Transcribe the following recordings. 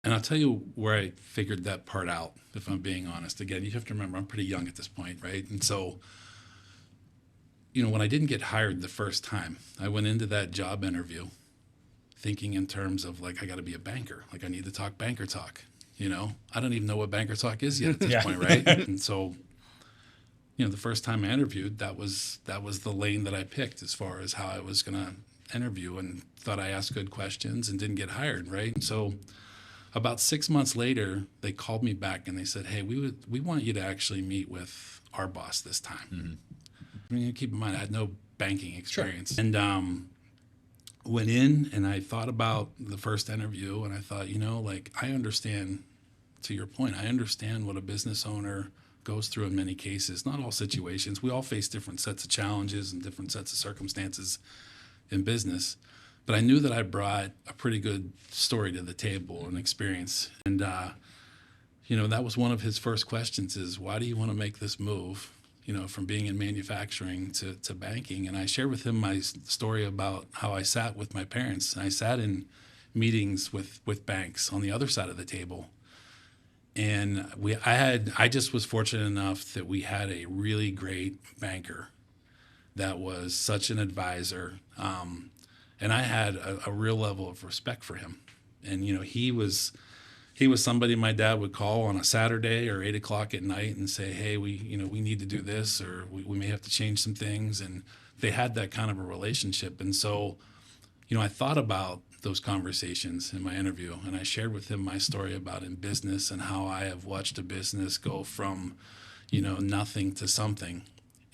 And I'll tell you where I figured that part out, if I'm being honest. Again, you have to remember I'm pretty young at this point, right? And so, when I didn't get hired the first time, I went into that job interview thinking in terms of like, I got to be a banker. Like, I need to talk banker talk. I don't even know what banker talk is yet at this point, right? And so, the first time I interviewed, that was the lane that I picked as far as how I was going to interview, and thought I asked good questions and didn't get hired, right? So about 6 months later, they called me back and they said, "Hey, we want you to actually meet with our boss this time." I mean, keep in mind, I had no banking experience. Sure. And went in and I thought about the first interview, and I thought, like, I understand, to your point, I understand what a business owner goes through in many cases. Not all situations. We all face different sets of challenges and different sets of circumstances in business. But I knew that I brought a pretty good story to the table and experience. And, that was one of his first questions is, why do you want to make this move, from being in manufacturing to banking? And I shared with him my story about how I sat with my parents. And I sat in meetings with banks on the other side of the table. And I just was fortunate enough that we had a really great banker that was such an advisor. And I had a real level of respect for him. And, he was somebody my dad would call on a Saturday or 8 o'clock at night and say, "Hey, we need to do this, or we may have to change some things." And they had that kind of a relationship. And so, I thought about those conversations in my interview, and I shared with him my story about in business and how I have watched a business go from, nothing to something,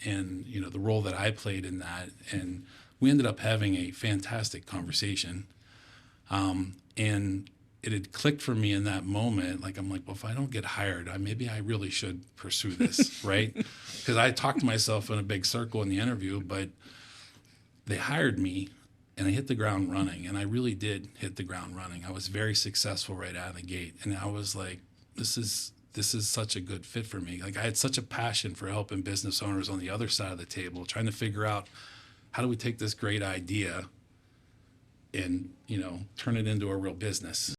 and, the role that I played in that. And we ended up having a fantastic conversation. And it had clicked for me in that moment. Like, I'm like, well, if I don't get hired, maybe I really should pursue this, right? Because I talked to myself in a big circle in the interview, but they hired me and I hit the ground running. And I really did hit the ground running. I was very successful right out of the gate. And I was like, this is such a good fit for me. Like, I had such a passion for helping business owners on the other side of the table, trying to figure out, how do we take this great idea and, turn it into a real business?